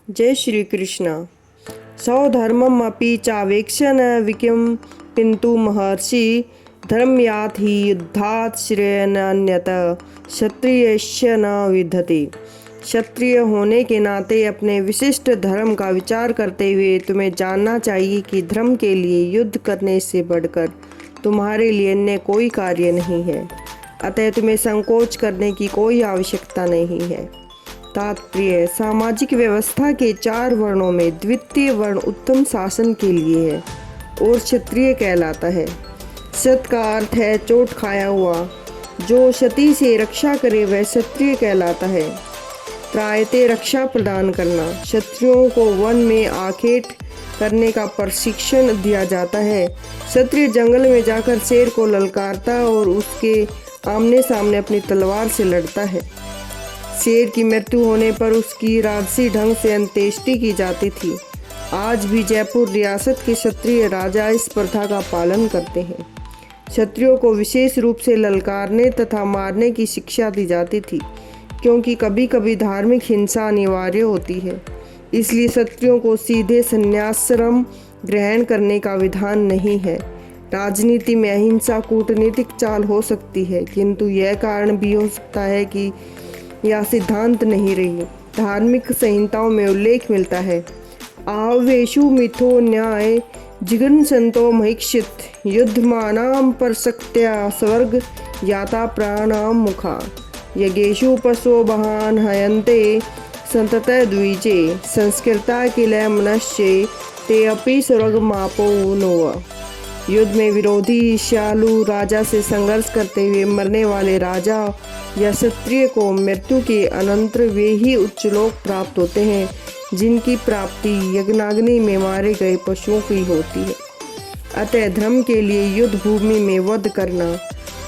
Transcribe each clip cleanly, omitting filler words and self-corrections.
जय श्री कृष्ण। सौधर्मम अपि चावेक्ष्य न विकिम किंतु महर्षि धर्मयात् ही युद्धात् श्रेयः अन्यतः क्षत्रियस्य न विद्यते। क्षत्रिय होने के नाते अपने विशिष्ट धर्म का विचार करते हुए तुम्हें जानना चाहिए कि धर्म के लिए युद्ध करने से बढ़कर तुम्हारे लिए अन्य कोई कार्य नहीं है। अतः तुम्हें संकोच करने की कोई आवश्यकता नहीं है। तात्पर्य: सामाजिक व्यवस्था के 4 वर्णों में द्वितीय वर्ण उत्तम शासन के लिए है और क्षत्रिय कहलाता है। क्षत का अर्थ है चोट खाया हुआ। जो क्षति से रक्षा करे वह क्षत्रिय कहलाता है। त्रायते रक्षा प्रदान करना। क्षत्रियों को वन में आखेट करने का प्रशिक्षण दिया जाता है। क्षत्रिय जंगल में जाकर शेर को ललकारता और उसके आमने सामने अपनी तलवार से लड़ता है। शेर की मृत्यु होने पर उसकी राजसी ढंग से अंत्येष्टि की जाती थी। आज भी जयपुर रियासत के क्षत्रिय राजा इस प्रथा का पालन करते हैं। क्षत्रियों को विशेष रूप से ललकारने तथा मारने की शिक्षा दी जाती थी, क्योंकि कभी कभी धार्मिक हिंसा अनिवार्य होती है। इसलिए क्षत्रियों को सीधे संन्यासाश्रम ग्रहण करने का विधान नहीं है। राजनीति में अहिंसा कूटनीतिक चाल हो सकती है, किंतु यह कारण भी हो सकता है कि यह सिद्धांत नहीं रही। धार्मिक संहिताओं में उल्लेख मिलता है, आवेशु मिथो न्याय जिगन संतो महिक्षित युद्धमानाम परशक्त्या स्वर्ग याता प्राणाम मुखा यज्ञेषु पशो बहान हयन्ते संतत द्विजे संस्कृता किल मनश्चे ते अपि स्वर्गमापो नोव। युद्ध में विरोधी ईर्ष्यालु राजा से संघर्ष करते हुए मरने वाले राजा या क्षत्रिय को मृत्यु के अनंतर वे ही उच्चलोक प्राप्त होते हैं जिनकी प्राप्ति यज्ञाग्नि में मारे गए पशुओं की होती है। अतः धर्म के लिए युद्ध भूमि में वध करना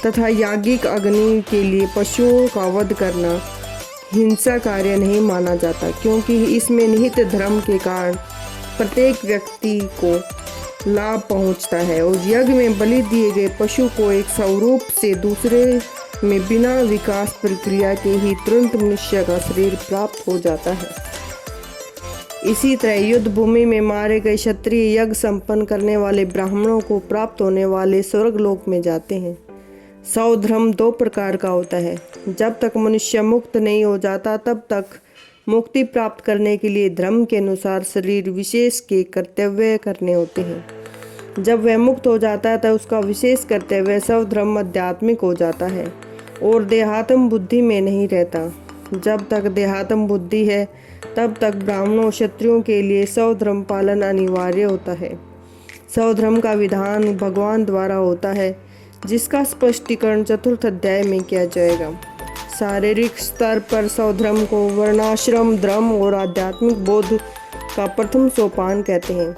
तथा याज्ञिक अग्नि के लिए पशुओं का वध करना हिंसा कार्य नहीं माना जाता, क्योंकि इसमें निहित धर्म के कारण प्रत्येक व्यक्ति को लाभ पहुंचता है और यज्ञ में बलि दिए गए पशु को एक स्वरूप से दूसरे में बिना विकास प्रक्रिया के ही तुरंत मनुष्य का शरीर प्राप्त हो जाता है। इसी तरह युद्ध भूमि में मारे गए क्षत्रिय यज्ञ संपन्न करने वाले ब्राह्मणों को प्राप्त होने वाले स्वर्ग लोक में जाते हैं। सौधर्म 2 प्रकार का होता है। जब तक मनुष्य मुक्त नहीं हो जाता तब तक मुक्ति प्राप्त करने के लिए धर्म के अनुसार शरीर विशेष के कर्तव्य करने होते हैं। जब वह मुक्त हो जाता है तो उसका विशेष कर्तव्य सौधर्म आध्यात्मिक हो जाता है और देहात्म बुद्धि में नहीं रहता। जब तक देहात्म बुद्धि है तब तक ब्राह्मणों क्षत्रियों के लिए सौधर्म पालन अनिवार्य होता है। सौधर्म का विधान भगवान द्वारा होता है, जिसका स्पष्टीकरण 4th अध्याय में किया जाएगा। शारीरिक स्तर पर सौधर्म को वर्णाश्रम धर्म और आध्यात्मिक बोध का प्रथम सोपान कहते हैं।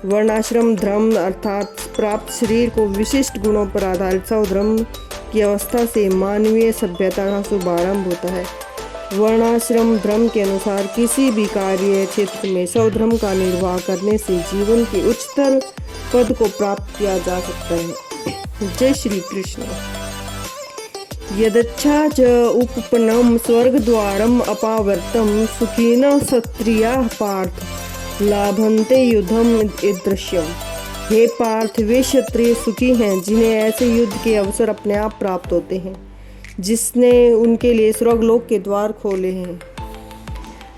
वर्णाश्रम धर्म अर्थात प्राप्त शरीर को विशिष्ट गुणों पर आधारित सौधर्म की अवस्था से मानवीय सभ्यता का शुभारंभ होता है। वर्णाश्रम धर्म के अनुसार किसी भी कार्य क्षेत्र में सौधर्म का निर्वाह करने से जीवन के उच्चतर पद को प्राप्त किया जा सकता है। जय श्री कृष्ण। यदच्छा च उपपन्नम स्वर्गद्वारम अपावर्तम सुखिनः क्षत्रियाः पार्थ लाभन्ते युद्धम ईदृशम्। हे पार्थ, वे क्षत्रिय सुखी हैं जिन्हें ऐसे युद्ध के अवसर अपने आप प्राप्त होते हैं, जिसने उनके लिए स्वर्गलोक के द्वार खोले हैं।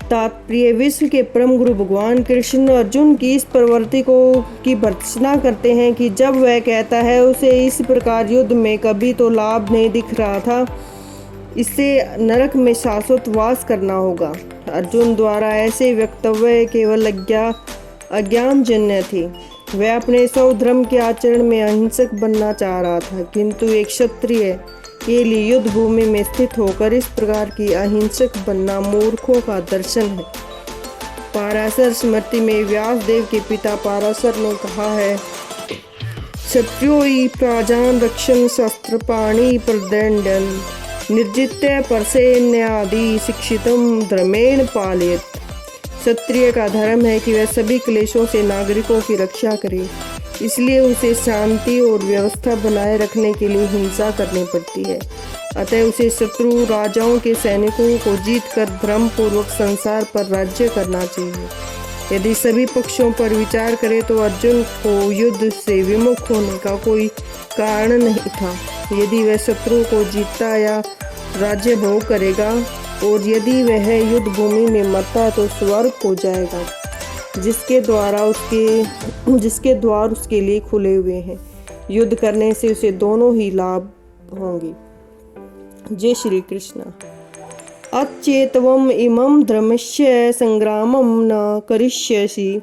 तात्पर्य: विश्व के परम गुरु भगवान कृष्ण अर्जुन की इस प्रवृत्ति की भर्त्सना करते हैं कि जब वह कहता है उसे इस प्रकार युद्ध में कभी तो लाभ नहीं दिख रहा था, इससे नरक में शाश्वत वास करना होगा। अर्जुन द्वारा ऐसे वक्तव्य केवल अज्ञानजन्य थे। वह अपने सौधर्म के आचरण में अहिंसक बनना चाह रहा था, किंतु एक क्षत्रिय के लिए युद्ध भूमि में स्थित होकर इस प्रकार की अहिंसक बनना मूर्खों का दर्शन है। पाराशर स्मृति में व्यासदेव के पिता पाराशर ने कहा है, क्षत्रियो हि प्राजान रक्षन् शस्त्रपाणि प्रदण्डन् निर्जित्य परसेन्यादि शिक्षितम् धर्मेण पालयेत्। क्षत्रिय का धर्म है कि वह सभी क्लेशों से नागरिकों की रक्षा करे, इसलिए उसे शांति और व्यवस्था बनाए रखने के लिए हिंसा करनी पड़ती है। अतः उसे शत्रु राजाओं के सैनिकों को जीतकर धर्म पूर्वक संसार पर राज्य करना चाहिए। यदि सभी पक्षों पर विचार करें तो अर्जुन को युद्ध से विमुख होने का कोई कारण नहीं था। यदि वह शत्रु को जीतता या राज्य भोग करेगा और यदि वह युद्ध भूमि में मरता तो स्वर्ग को जाएगा, जिसके द्वार उसके लिए खुले हुए हैं। युद्ध करने से उसे दोनों ही लाभ होंगे। जय श्री कृष्ण। अचेतवम इमं धर्मस्य संग्रामं न करिष्यसि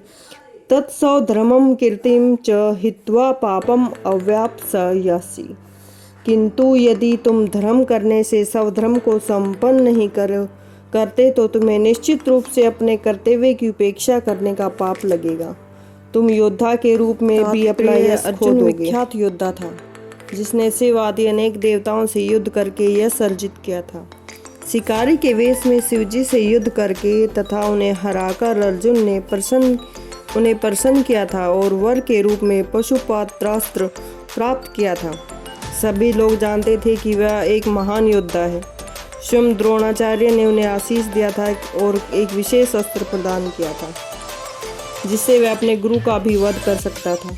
तत्सौधर्मं कीर्तिं च हित्वा पापम अव्याप्स्यसि। किंतु यदि तुम धर्म करने से स्वधर्म को संपन्न नहीं करते तो तुम्हें निश्चित रूप से अपने कर्तव्य की उपेक्षा करने का पाप लगेगा। तुम योद्धा के रूप में भी अपना यश खो दोगे। विख्यात योद्धा था जिसने शिव आदि अनेक देवताओं से युद्ध करके यश अर्जित किया था। शिकारी के वेश में शिवजी से युद्ध करके तथा उन्हें हराकर अर्जुन ने उन्हें प्रसन्न किया था और वर के रूप में पशुपात्रास्त्र प्राप्त किया था। सभी लोग जानते थे कि वह एक महान योद्धा है। स्वयं द्रोणाचार्य ने उन्हें आशीष दिया था और एक विशेष अस्त्र प्रदान किया था जिससे वह अपने गुरु का भी वध कर सकता था।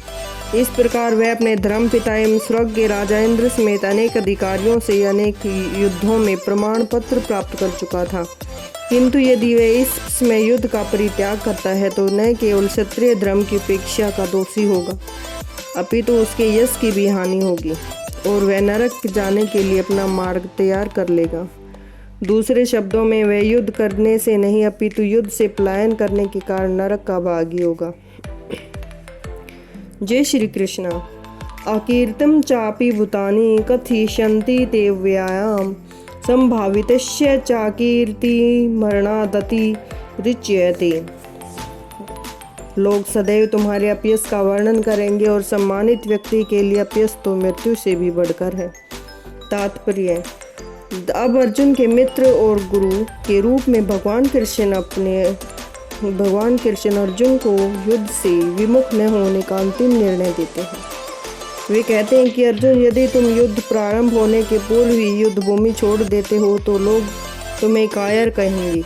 इस प्रकार वह अपने धर्म पिता एवं स्वर्ग के राजा इंद्र समेत अनेक अधिकारियों से अनेक युद्धों में प्रमाण पत्र प्राप्त कर चुका था। किंतु यदि वह इस समय युद्ध का परित्याग करता है तो न केवल क्षत्रिय धर्म की उपेक्षा का दोषी होगा, अपितु उसके यश की भी हानि होगी और वह नरक जाने के लिए अपना मार्ग तैयार कर लेगा। दूसरे शब्दों में वह युद्ध करने से नहीं अपितु युद्ध से पलायन करने के कारण नरक का भागी होगा। जय श्री कृष्ण। अकीर्तम चापि भूतानि कथयिष्यन्ति ते व्यायाम संभावितस्य चाकीर्ति मरणादति रिच्यते। लोग सदैव तुम्हारे अपयश का वर्णन करेंगे और सम्मानित व्यक्ति के लिए अपयश तो मृत्यु से भी बढ़कर है। तात्पर्य। अब अर्जुन के मित्र और गुरु के रूप में भगवान कृष्ण अर्जुन को युद्ध से विमुख न होने का अंतिम निर्णय देते हैं। वे कहते हैं कि अर्जुन, यदि तुम युद्ध प्रारंभ होने के पूर्व ही युद्ध भूमि छोड़ देते हो तो लोग तुम्हें कायर कहेंगे,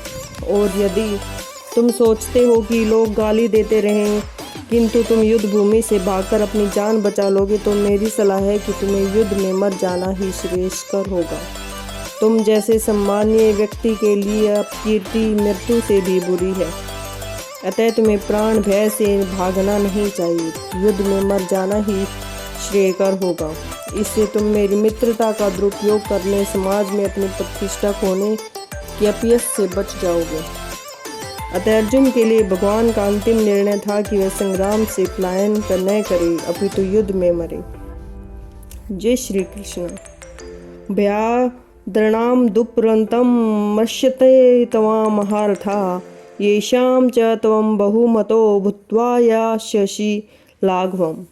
और यदि तुम सोचते हो कि लोग गाली देते रहें किंतु तुम युद्ध भूमि से भागकर अपनी जान बचा लोगे तो मेरी सलाह है कि तुम्हें युद्ध में मर जाना ही श्रेयस्कर होगा। तुम जैसे सम्मानीय व्यक्ति के लिए अपकीर्ति मृत्यु से भी बुरी है, अतः तुम्हें प्राण भय से भागना नहीं चाहिए। युद्ध में मर जाना ही श्रेयकर होगा। इससे तुम मेरी मित्रता का दुरुपयोग करने समाज में अपनी प्रतिष्ठा खोने की अपयश से बच जाओगे। अतः अर्जुन के लिए भगवान का अंतिम निर्णय था कि वह संग्राम से पलायन न करे अपितु युद्ध में मरे। जय श्री कृष्ण। भयाद्रणाम दुप्रंतम मश्यते तवाम महारथा येषां च त्वं बहुमतो भूत्वा यास्यसि लाघवम्।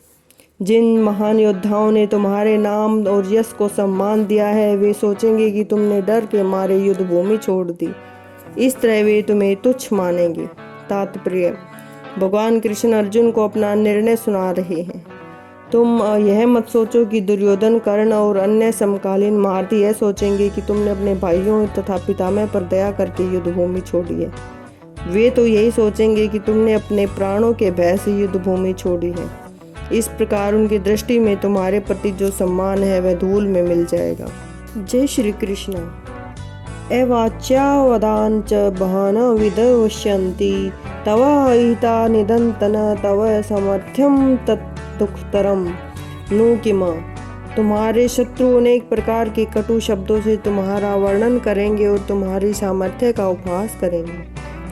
जिन महान योद्धाओं ने तुम्हारे नाम और यश को सम्मान दिया है वे सोचेंगे कि तुमने डर के मारे युद्ध भूमि छोड़ दी। इस तरह वे तुम्हें तुच्छ मानेंगे। तात्पर्य। भगवान कृष्ण अर्जुन को अपना निर्णय सुना रहे हैं। तुम यह मत सोचो कि दुर्योधन, कर्ण और अन्य समकालीन महारथी यह सोचेंगे कि तुमने अपने भाइयों तथा पितामह पर दया करके युद्ध भूमि छोड़ी है। वे तो यही सोचेंगे कि तुमने अपने प्राणों के भय से युद्ध भूमि छोड़ी है। इस प्रकार उनकी दृष्टि में तुम्हारे प्रति जो सम्मान है वह धूल में मिल जाएगा। जय श्री कृष्ण। एवाच्या च बहन विदवश्यन्ति तव अहिता निदन्तन तव समर्थ्यम तत्दुःखतरम नु किम। तुम्हारे शत्रु अनेक प्रकार के कटु शब्दों से तुम्हारा वर्णन करेंगे और तुम्हारी सामर्थ्य का उपहास करेंगे।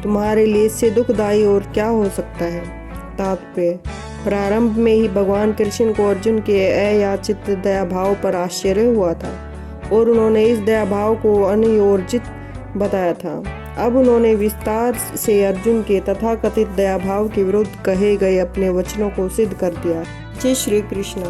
तुम्हारे लिए इससे दुखदायी और क्या हो सकता है। तात्पर्य। प्रारंभ में ही भगवान कृष्ण को अर्जुन के अयाचित दया भाव पर आश्चर्य हुआ था और उन्होंने इस दया भाव को अनियोजित बताया था। अब उन्होंने विस्तार से अर्जुन के तथाकथित दया भाव के विरुद्ध कहे गए अपने वचनों को सिद्ध कर दिया। जय श्री कृष्ण।